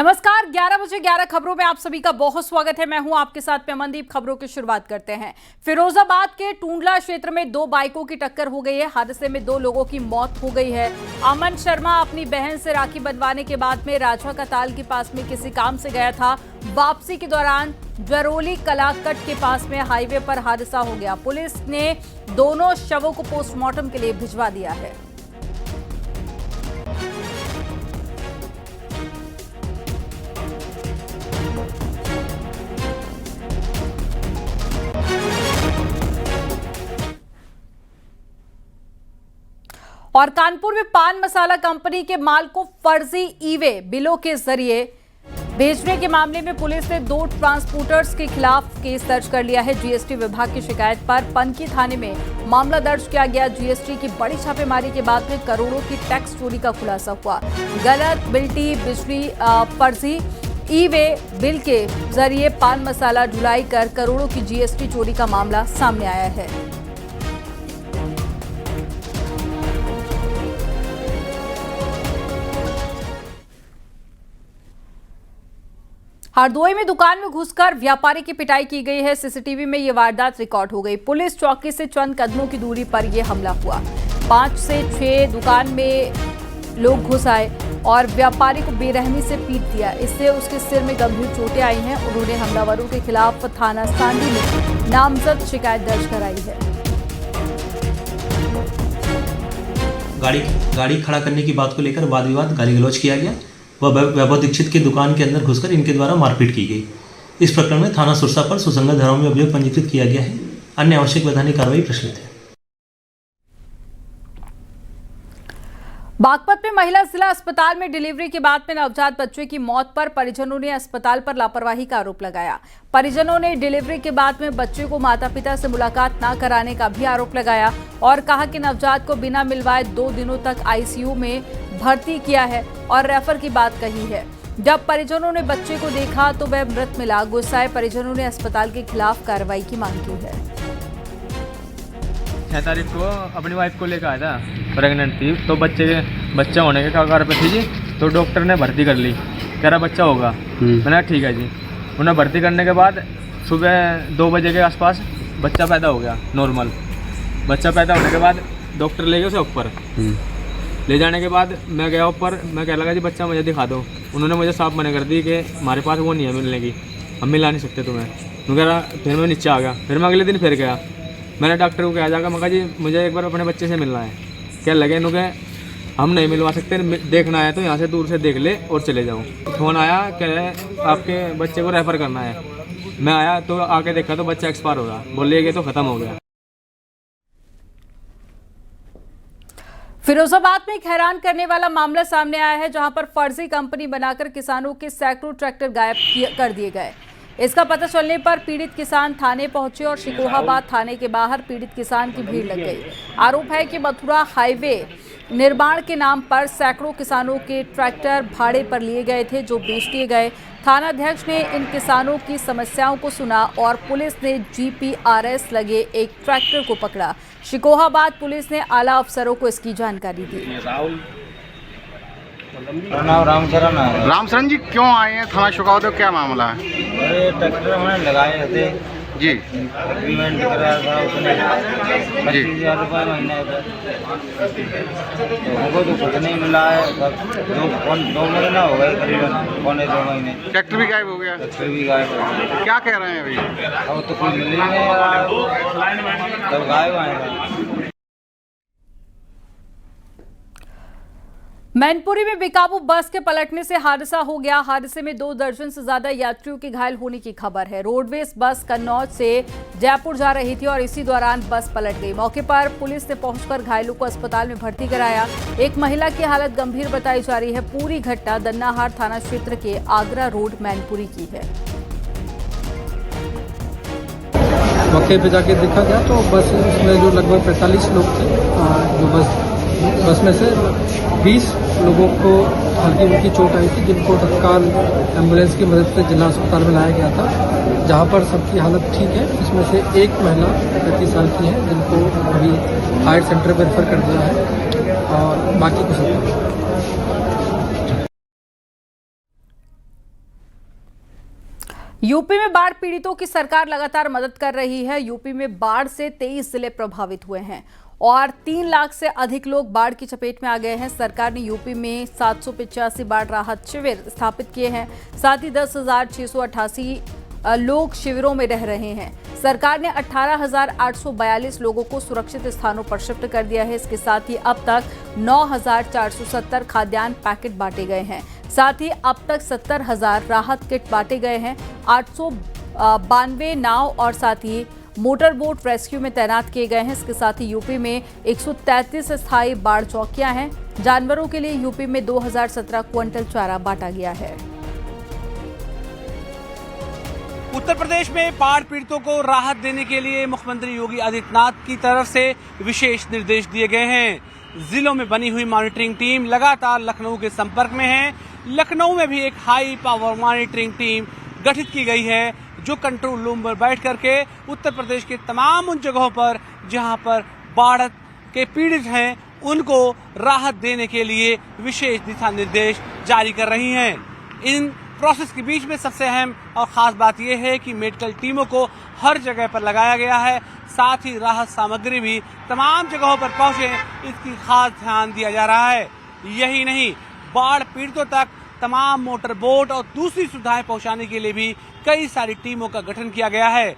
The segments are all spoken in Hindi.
नमस्कार, 11 बजे 11 खबरों में आप सभी का बहुत स्वागत है। मैं हूं आपके साथ में अमनदीप। खबरों की शुरुआत करते हैं। फिरोजाबाद के टूंडला क्षेत्र में दो बाइकों की टक्कर हो गई है। हादसे में दो लोगों की मौत हो गई है। अमन शर्मा अपनी बहन से राखी बंधवाने के बाद में राजा का ताल के पास में किसी काम से गया था। वापसी के दौरान जरोली कलाकट के पास में हाईवे पर हादसा हो गया। पुलिस ने दोनों शवों को पोस्टमार्टम के लिए भिजवा दिया है। और कानपुर में पान मसाला कंपनी के माल को फर्जी ई-वे बिलों के जरिए भेजने के मामले में पुलिस ने दो ट्रांसपोर्टर्स के खिलाफ केस दर्ज कर लिया है। जीएसटी विभाग की शिकायत पर पनकी थाने में मामला दर्ज किया गया। जीएसटी की बड़ी छापेमारी के बाद में करोड़ों की टैक्स चोरी का खुलासा हुआ। गलत बिल्टी बिजली फर्जी ई-वे बिल के जरिए पान मसाला ढुलाई कर करोड़ों की जीएसटी चोरी का मामला सामने आया है। हरदोई में दुकान में घुसकर व्यापारी की पिटाई की गई है। सीसीटीवी में ये वारदात रिकॉर्ड हो गई। पुलिस चौकी से चंद कदमों की दूरी पर यह हमला हुआ। 5 से 6 दुकान में लोग घुस आए और व्यापारी को बेरहमी से पीट दिया। इससे उसके सिर में गंभीर चोटें आई हैं। उन्होंने हमलावरों के खिलाफ थाना सांडी में नामजद शिकायत दर्ज कराई है। गाड़ी खड़ा करने की बात को लेकर वाद विवाद गाली गलौज किया गया व वैभव दीक्षित की दुकान के अंदर घुसकर इनके द्वारा मारपीट की गई। इस प्रकरण में थाना सुरसा पर सुसंगत धाराओं में अभियोग पंजीकृत किया गया है। अन्य आवश्यक वैधानिक कार्रवाई प्रचलित है। बागपत में महिला जिला अस्पताल में डिलीवरी के बाद में नवजात बच्चे की मौत पर परिजनों ने अस्पताल पर लापरवाही का आरोप लगाया। परिजनों ने डिलीवरी के बाद में बच्चे को माता पिता से मुलाकात न कराने का भी आरोप लगाया और कहा कि नवजात को बिना मिलवाए 2 दिनों तक आईसीयू में भर्ती किया है और रेफर की बात कही है। जब परिजनों ने बच्चे को देखा तो वह मृत मिला। गुस्साए परिजनों ने अस्पताल के खिलाफ कार्रवाई की मांग की है। 6 तारीख को अपनी वाइफ को लेकर आया था, प्रेग्नेंट थी, तो बच्चा होने के कगार पे थी जी। तो डॉक्टर ने भर्ती कर ली, कह रहा बच्चा होगा। मैंने ठीक है जी। उन्हें भर्ती करने के बाद सुबह 2 बजे के आसपास बच्चा पैदा हो गया, नॉर्मल। बच्चा पैदा होने के बाद डॉक्टर ले गए उसे ऊपर। ले जाने के बाद मैं गया ऊपर, मैं कह लगा जी बच्चा मुझे दिखा दो। उन्होंने मुझे साफ मना कर दी कि हमारे पास वो नहीं है मिलने की, हम मिला नहीं सकते तुम्हें। मैं कह रहा, फिर मैं नीचे आ गया। फिर मैं अगले दिन फिर गया। मैंने डॉक्टर को कहा जाकर, मैं कहा जी मुझे एक बार अपने बच्चे से मिलना है। क्या लगे इन्होंने, हम नहीं मिलवा सकते, देखना है तो यहाँ से दूर से देख ले और चले जाओ। फ़ोन आया, कह रहे आपके बच्चे को रेफ़र करना है। मैं आया तो आके देखा तो बच्चा एक्सपायर हो गया। बोले कि तो ख़त्म हो गया। फिरोजाबाद में एक हैरान करने वाला मामला सामने आया है, जहां पर फर्जी कंपनी बनाकर किसानों के सैकड़ों ट्रैक्टर गायब कर दिए गए। इसका पता चलने पर पीड़ित किसान थाने पहुंचे और शिकोहाबाद थाने के बाहर पीड़ित किसान की भीड़ लग गई। आरोप है कि मथुरा हाईवे निर्माण के नाम पर सैकड़ों किसानों के ट्रैक्टर भाड़े पर लिए गए थे, जो बेच दिए गए। थानाध्यक्ष ने इन किसानों की समस्याओं को सुना और पुलिस ने जीपीआरएस लगे एक ट्रैक्टर को पकड़ा। शिकोहाबाद पुलिस ने आला अफसरों को इसकी जानकारी दी। रामचरण जी क्यों आए हैं थाना शिकोहाबाद, क्या मामला है? अरे ट्रैक्टर हमने लगाए थे जी, एग्रीमेंट कराया था उसने 25,000 रुपये महीने का। तो हमको तो कुछ नहीं मिला है। 2 महीना हो गए, करीबन 2 महीने। ट्रैक्टर भी गायब हो गया। ट्रैक्टर भी गायब हो गया। क्या कह रहे हैं अभी? अब तो कोई मिल ही नहीं रहा, तब गायब आएगा। मैनपुरी में बेकाबू बस के पलटने से हादसा हो गया। हादसे में 2 दर्जन से ज्यादा यात्रियों के घायल होने की खबर है। रोडवेज बस कन्नौज से जयपुर जा रही थी और इसी दौरान बस पलट गई। मौके पर पुलिस ने पहुंचकर घायलों को अस्पताल में भर्ती कराया। एक महिला की हालत गंभीर बताई जा रही है। पूरी घटना दन्नाहार थाना क्षेत्र के आगरा रोड मैनपुरी की है। मौके पे जाके देखा गया तो बस में जो लगभग 45 लोग थे, जो बस में से 20 लोगों को हल्की फुल्की चोट आई थी, जिनको तत्काल एम्बुलेंस की मदद से जिला अस्पताल में लाया गया था, जहां पर सबकी हालत ठीक है। इसमें से एक महिला 35 साल की है, जिनको अभी हायर सेंटर पर रेफर कर दिया है और बाकी कुछ नहीं। यूपी में बाढ़ पीड़ितों की सरकार लगातार मदद कर रही है। यूपी में बाढ़ से 23 जिले प्रभावित हुए हैं और 3 लाख से अधिक लोग बाढ़ की चपेट में आ गए हैं। सरकार ने यूपी में 785 बाढ़ राहत शिविर स्थापित किए हैं। साथ ही 10,688 लोग शिविरों में रह रहे हैं। सरकार ने 18,842 लोगों को सुरक्षित स्थानों पर शिफ्ट कर दिया है। इसके साथ ही अब तक 9,470 खाद्यान्न पैकेट बांटे गए हैं। साथ ही अब तक 70,000 राहत किट बांटे गए हैं। 892 नाव और साथ ही मोटर बोट रेस्क्यू में तैनात किए गए हैं। इसके साथ ही यूपी में 133 स्थायी बाढ़ चौकियां हैं। जानवरों के लिए यूपी में 2017 क्विंटल चारा बांटा गया है। उत्तर प्रदेश में बाढ़ पीड़ितों को राहत देने के लिए मुख्यमंत्री योगी आदित्यनाथ की तरफ से विशेष निर्देश दिए गए हैं। जिलों में बनी हुई मॉनिटरिंग टीम लगातार लखनऊ के संपर्क में है। लखनऊ में भी एक हाई पावर मॉनिटरिंग टीम गठित की गई है जो कंट्रोल रूम पर बैठ करके उत्तर प्रदेश के तमाम उन जगहों पर जहां पर बाढ़ के पीड़ित हैं उनको राहत देने के लिए विशेष दिशा निर्देश जारी कर रही हैं। इन प्रोसेस के बीच में सबसे अहम और खास बात यह है कि मेडिकल टीमों को हर जगह पर लगाया गया है। साथ ही राहत सामग्री भी तमाम जगहों पर पहुंचे, इसकी खास ध्यान दिया जा रहा है। यही नहीं, बाढ़ पीड़ितों तक तमाम मोटर बोट और दूसरी सुविधाएं पहुंचाने के लिए भी कई सारी टीमों का गठन किया गया है।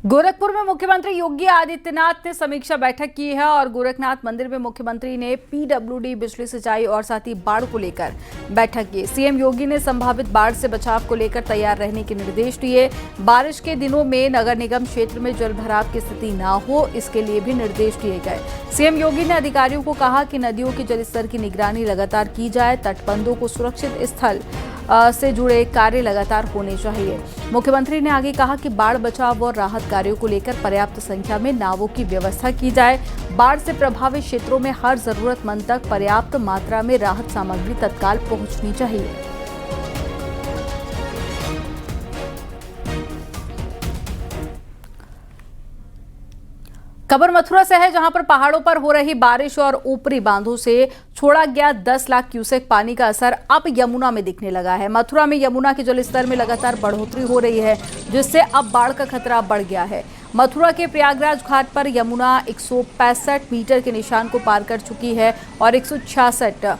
गोरखपुर में मुख्यमंत्री योगी आदित्यनाथ ने समीक्षा बैठक की है और गोरखनाथ मंदिर में मुख्यमंत्री ने पीडब्ल्यूडी, बिजली, सिंचाई और साथ ही बाढ़ को लेकर बैठक की। सीएम योगी ने संभावित बाढ़ से बचाव को लेकर तैयार रहने के निर्देश दिए। बारिश के दिनों में नगर निगम क्षेत्र में जलभराव की स्थिति न हो, इसके लिए भी निर्देश दिए गए। सीएम योगी ने अधिकारियों को कहा कि नदियों के जलस्तर की निगरानी लगातार की जाए। तटबंधों को सुरक्षित स्थल से जुड़े कार्य लगातार होने चाहिए। मुख्यमंत्री ने आगे कहा कि बाढ़ बचाव और राहत कार्यों को लेकर पर्याप्त संख्या में नावों की व्यवस्था की जाए। बाढ़ से प्रभावित क्षेत्रों में हर जरूरतमंद तक पर्याप्त मात्रा में राहत सामग्री तत्काल पहुंचनी चाहिए। खबर मथुरा से है, जहां पर पहाड़ों पर हो रही बारिश और ऊपरी बांधों से छोड़ा गया 10 लाख क्यूसेक पानी का असर अब यमुना में दिखने लगा है। मथुरा में यमुना के जलस्तर में लगातार बढ़ोतरी हो रही है, जिससे अब बाढ़ का खतरा बढ़ गया है। मथुरा के प्रयागराज घाट पर यमुना 165 मीटर के निशान को पार कर चुकी है और 166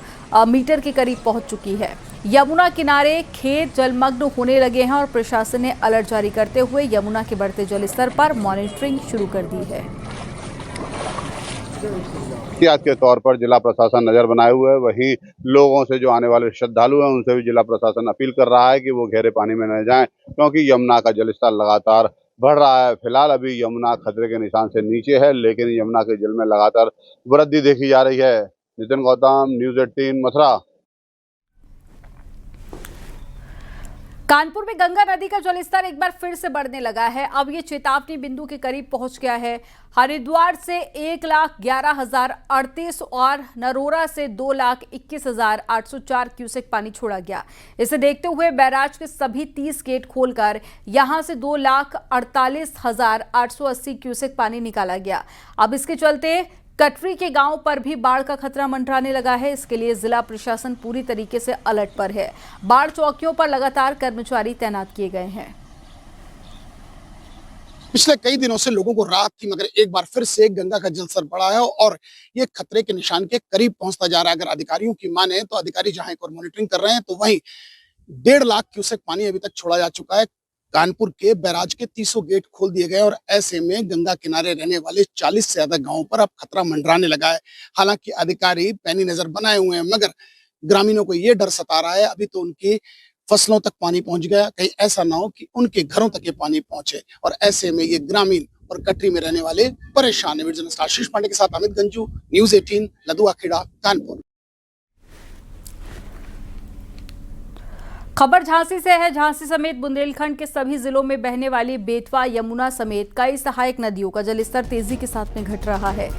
मीटर के करीब पहुंच चुकी है। यमुना किनारे खेत जलमग्न होने लगे हैं और प्रशासन ने अलर्ट जारी करते हुए यमुना के बढ़ते जलस्तर पर मॉनिटरिंग शुरू कर दी है। एहतियात के तौर पर जिला प्रशासन नजर बनाए हुए है। वहीं लोगों से जो आने वाले श्रद्धालु हैं उनसे भी जिला प्रशासन अपील कर रहा है कि वो गहरे पानी में न जाएं, क्योंकि यमुना का जलस्तर लगातार बढ़ रहा है। फिलहाल अभी यमुना खतरे के निशान से नीचे है, लेकिन यमुना के जल में लगातार वृद्धि देखी जा रही है। नितिन गौतम, न्यूज़ 18 मथुरा। कानपुर में गंगा नदी का जलस्तर एक बार फिर से बढ़ने लगा है। अब ये चेतावनी बिंदु के करीब पहुंच गया है। हरिद्वार से 1,11,038 और नरोरा से 2,21,804 क्यूसेक पानी छोड़ा गया। इसे देखते हुए बैराज के सभी 30 गेट खोलकर यहां से 2,48,880 क्यूसेक पानी निकाला गया। अब इसके चलते कटरी के गांव पर भी बाढ़ का खतरा मंडराने लगा है। इसके लिए जिला प्रशासन पूरी तरीके से अलर्ट पर है। बाढ़ चौकियों पर लगातार कर्मचारी तैनात किए गए हैं। पिछले कई दिनों से लोगों को राहत थी, मगर एक बार फिर से गंगा का जलस्तर बढ़ा है और ये खतरे के निशान के करीब पहुंचता जा रहा है। अगर अधिकारियों की माने तो अधिकारी जहां एक और मॉनिटरिंग कर रहे हैं, तो वहीं 1.5 लाख क्यूसेक पानी अभी तक छोड़ा जा चुका है। कानपुर के बैराज के 300 गेट खोल दिए गए और ऐसे में गंगा किनारे रहने वाले 40 से ज्यादा गांवों पर अब खतरा मंडराने लगा है। हालांकि अधिकारी पैनी नजर बनाए हुए हैं, मगर ग्रामीणों को ये डर सता रहा है अभी तो उनकी फसलों तक पानी पहुंच गया, कहीं ऐसा ना हो कि उनके घरों तक ये पानी पहुंचे। और ऐसे में ये ग्रामीण और कटरी में रहने वाले परेशान है। वीडियो जर्नलिस्ट आशीष पांडे के साथ अमित गंजू, न्यूज़ 18 लदुआ खेड़ा, कानपुर। खबर झांसी से है। झांसी समेत बुंदेलखंड के सभी जिलों में बहने वाली बेतवा, यमुना समेत कई सहायक नदियों का जलस्तर तेजी के साथ में घट रहा है।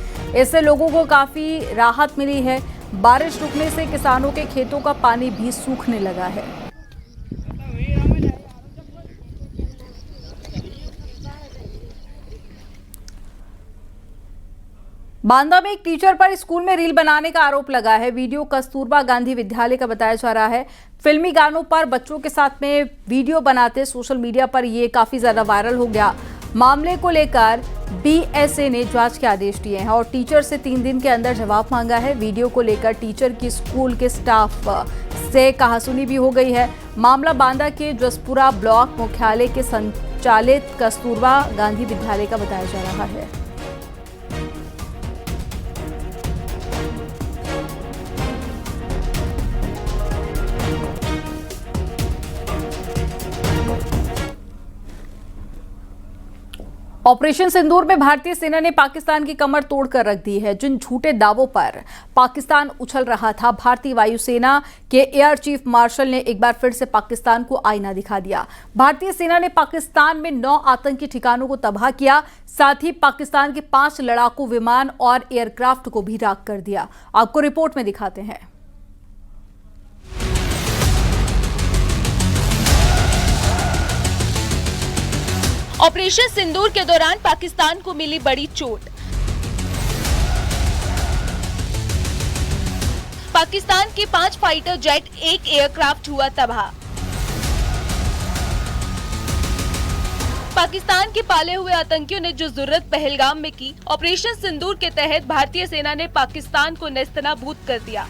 इससे लोगों को काफी राहत मिली है। बारिश रुकने से किसानों के खेतों का पानी भी सूखने लगा है। बांदा में एक टीचर पर स्कूल में रील बनाने का आरोप लगा है। वीडियो कस्तूरबा गांधी विद्यालय का बताया जा रहा है। फिल्मी गानों पर बच्चों के साथ में वीडियो बनाते सोशल मीडिया पर ये काफी ज्यादा वायरल हो गया। मामले को लेकर बीएसए ने जांच के आदेश दिए हैं और टीचर से 3 दिन के अंदर जवाब मांगा है। वीडियो को लेकर टीचर की स्कूल के स्टाफ से कहासुनी भी हो गई है। मामला बांदा के जसपुरा ब्लॉक मुख्यालय के संचालित कस्तूरबा गांधी विद्यालय का बताया जा रहा है। ऑपरेशन सिंदूर में भारतीय सेना ने पाकिस्तान की कमर तोड़कर रख दी है। जिन झूठे दावों पर पाकिस्तान उछल रहा था, भारतीय वायुसेना के एयर चीफ मार्शल ने एक बार फिर से पाकिस्तान को आईना दिखा दिया। भारतीय सेना ने पाकिस्तान में 9 आतंकी ठिकानों को तबाह किया, साथ ही पाकिस्तान के 5 लड़ाकू विमान और एयरक्राफ्ट को भी राख कर दिया। आपको रिपोर्ट में दिखाते हैं। ऑपरेशन सिंदूर के दौरान पाकिस्तान को मिली बड़ी चोट। पाकिस्तान के 5 फाइटर जेट, 1 एयरक्राफ्ट हुआ तबाह। पाकिस्तान के पाले हुए आतंकियों ने जो जुर्रत पहलगाम में की, ऑपरेशन सिंदूर के तहत भारतीय सेना ने पाकिस्तान को नेस्तनाबूद कर दिया।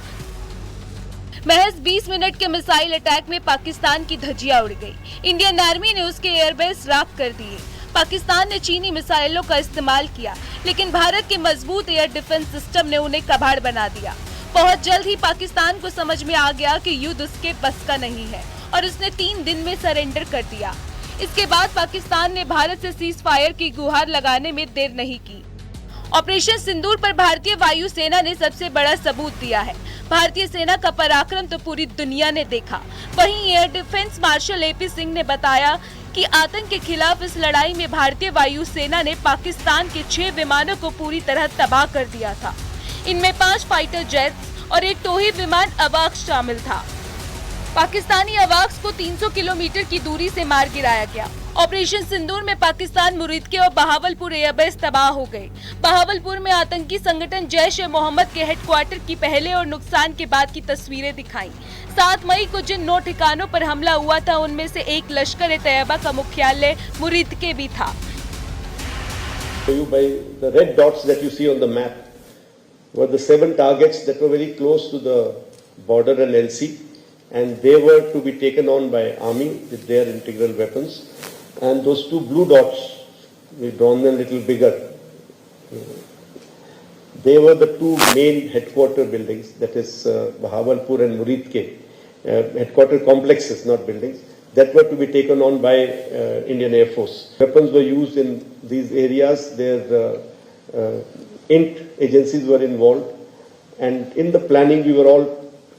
महज 20 मिनट के मिसाइल अटैक में पाकिस्तान की धज्जियां उड़ गई। इंडियन आर्मी ने उसके एयरबेस राख कर दिए। पाकिस्तान ने चीनी मिसाइलों का इस्तेमाल किया, लेकिन भारत के मजबूत एयर डिफेंस सिस्टम ने उन्हें कबाड़ बना दिया। बहुत जल्द ही पाकिस्तान को समझ में आ गया कि युद्ध उसके बस का नहीं है और उसने 3 दिन में सरेंडर कर दिया। इसके बाद पाकिस्तान ने भारत से सीज फायर की गुहार लगाने में देर नहीं की। ऑपरेशन सिंदूर पर भारतीय वायुसेना ने सबसे बड़ा सबूत दिया है। भारतीय सेना का पराक्रम तो पूरी दुनिया ने देखा। वहीं air defence marshal A P Singh ने बताया कि आतंक के खिलाफ इस लड़ाई में भारतीय वायुसेना ने पाकिस्तान के 6 विमानों को पूरी तरह तबाह कर दिया था। इनमें 5 फाइटर जेट्स और एक टोही विमान अवाक्स शामिल था। पाकिस्तानी अवाक्स को 300 किलोमीटर की दूरी से मार गिराया गया। ऑपरेशन सिंदूर में पाकिस्तान मुरीदके और बहावलपुर एयरबेस तबाह हो गए। बहावलपुर में आतंकी संगठन जैश-ए-मोहम्मद के हेडक्वार्टर की पहले और नुकसान के बाद की तस्वीरें दिखाई। 7 मई को जिन 9 ठिकानों पर हमला हुआ था, उनमें से एक लश्कर-ए-तैयबा का मुख्यालय मुरीदके भी था। By the red dots that you see on the map were the 7 targets that were very close to the border and LC, and they were to be taken on by army with their integral weapons. And those 2 blue dots, we've drawn them a little bigger. They were the 2 main headquarter buildings, that is Bahawalpur and Muridke, headquarter complexes, not buildings, that were to be taken on by Indian Air Force. Weapons were used in these areas. Their INT agencies were involved, and in the planning we were all,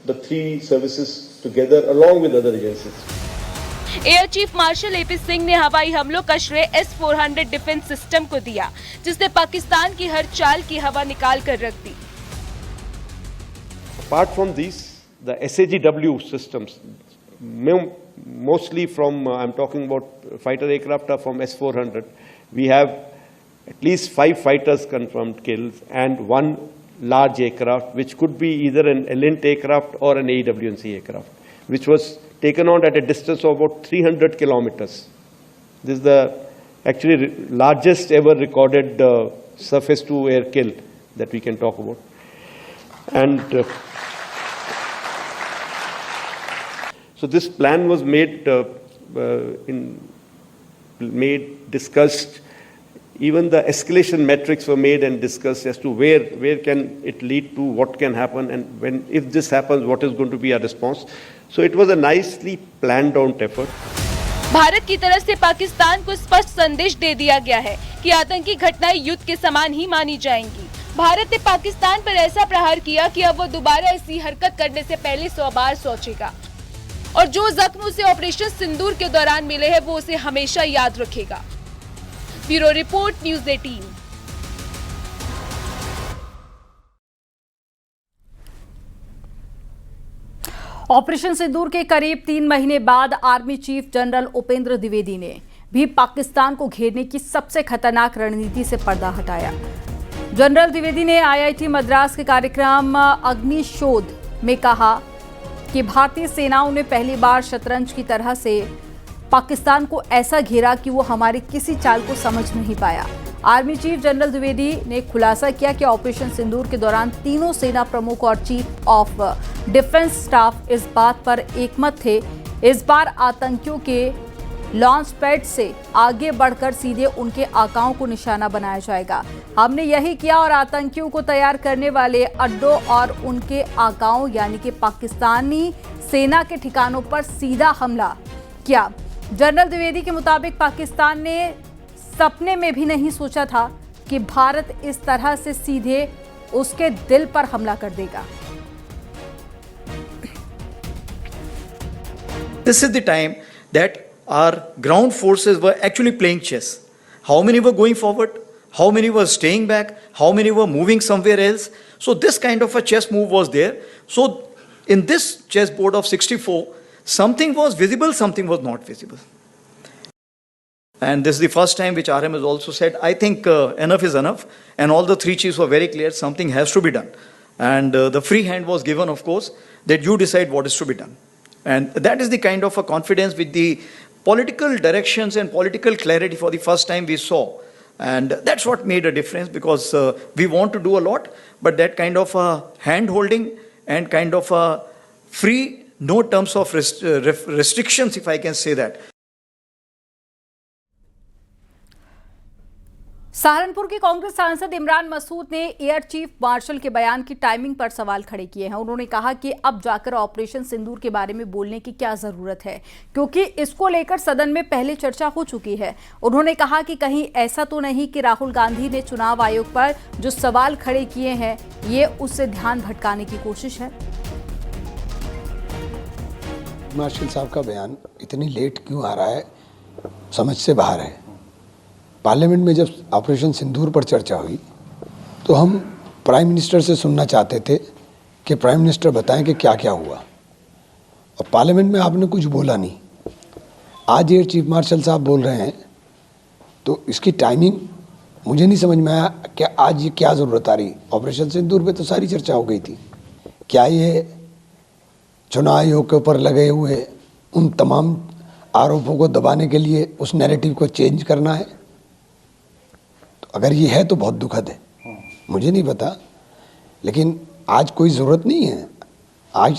the 3 services together along with other agencies. Air chief marshal A P Singh ने हवाई हमलों का श्रेय S-400 डिफेंस सिस्टम को दिया, जिसने पाकिस्तान की हर चाल की हवा निकाल कर रख दी। Apart from these, the SAGW systems, mostly from, I'm talking about fighter aircraft are from S-400. We have at least 5 fighters confirmed killed and 1 large aircraft, which could be either an ELINT aircraft or an AWNC aircraft, which was taken on at a distance of about 300 kilometers. This is the actually largest ever recorded surface to air kill that we can talk about. And so this plan was discussed. Even the escalation metrics were made and discussed as to where can it lead to, what can happen, and when, if this happens, what is going to be our response. So it was a nicely planned out effort. Bharat की तरफ से पाकिस्तान को स्पष्ट संदेश दे दिया गया है कि आतंकी घटनाएं युद्ध के समान ही मानी जाएंगी। भारत ने पाकिस्तान पर ऐसा प्रहार किया कि अब वो दोबारा ऐसी हरकत करने से पहले 100 बार सोचेगा, और जो जख्म उसे ऑपरेशन सिंदूर के दौरान मिले हैं, वो उसे हमेशा याद रखेगा। Bureau report, news 18। ऑपरेशन सिंदूर के करीब 3 महीने बाद army chief general Upendra Dwivedi ने भी पाकिस्तान को घेरने की सबसे खतरनाक रणनीति से पर्दा हटाया। जनरल द्विवेदी ने आईआईटी मद्रास के कार्यक्रम अग्निशोध में कहा कि भारतीय सेनाओं ने पहली बार शतरंज की तरह से पाकिस्तान को ऐसा घेरा कि वो हमारी किसी चाल को समझ नहीं पाया। आर्मी चीफ जनरल द्विवेदी ने खुलासा किया कि ऑपरेशन सिंदूर के दौरान तीनों सेना प्रमुख और चीफ ऑफ डिफेंस स्टाफ इस बात पर एकमत थे, इस बार आतंकियों के लॉन्च पैड से आगे बढ़कर सीधे उनके आकाओं को निशाना बनाया जाएगा। हमने यही किया और आतंकियों को तैयार करने वाले अड्डों और उनके आकाओं यानी कि पाकिस्तानी सेना के ठिकानों पर सीधा हमला किया। जनरल द्विवेदी के मुताबिक पाकिस्तान ने सपने में भी नहीं सोचा था कि भारत इस तरह से सीधे उसके दिल पर हमला कर देगा। This is the time that our ground forces were actually playing chess. How many were going forward? How many were staying back? How many were moving somewhere else? So this kind of a chess move was there. So in this chessboard of 64, something was visible, something was not visible. And this is the first time which RM has also said, I think enough is enough. And all the three chiefs were very clear, something has to be done. And the free hand was given, of course, that you decide what is to be done. And that is the kind of a confidence with the political directions and political clarity for the first time we saw. And that's what made a difference, because we want to do a lot, but that kind of hand holding and kind of free, no terms of restrictions, if I can say that. Saharanpur के कांग्रेस सांसद इमरान मसूद ने एयर चीफ मार्शल के बयान की टाइमिंग पर सवाल खड़े किए हैं। उन्होंने कहा कि अब जाकर ऑपरेशन सिंदूर के बारे में बोलने की क्या जरूरत है, क्योंकि इसको लेकर सदन में पहले चर्चा हो चुकी है। उन्होंने कहा कि कहीं ऐसा तो नहीं कि राहुल गांधी ने चुनाव आयोग पर जो सवाल खड़े किए हैं ये उससे ध्यान भटकाने की कोशिश है। मार्शल साहब का बयान इतनी लेट क्यों आ रहा है, समझ से बाहर है। पार्लियामेंट में जब ऑपरेशन सिंदूर पर चर्चा हुई तो हम प्राइम मिनिस्टर से सुनना चाहते थे कि प्राइम मिनिस्टर बताएं कि क्या क्या हुआ, और पार्लियामेंट में आपने कुछ बोला नहीं। आज एयर चीफ मार्शल साहब बोल रहे हैं तो इसकी टाइमिंग मुझे नहीं समझ में आया कि आज ये क्या ज़रूरत आ रही। ऑपरेशन सिंदूर पे तो सारी चर्चा हो गई थी। क्या ये चुनाव आयोग के ऊपर लगे हुए उन तमाम आरोपों को दबाने के लिए उस नैरेटिव को चेंज करना है? अगर ये है तो बहुत दुखद है, मुझे नहीं पता, लेकिन आज कोई ज़रूरत नहीं है। आज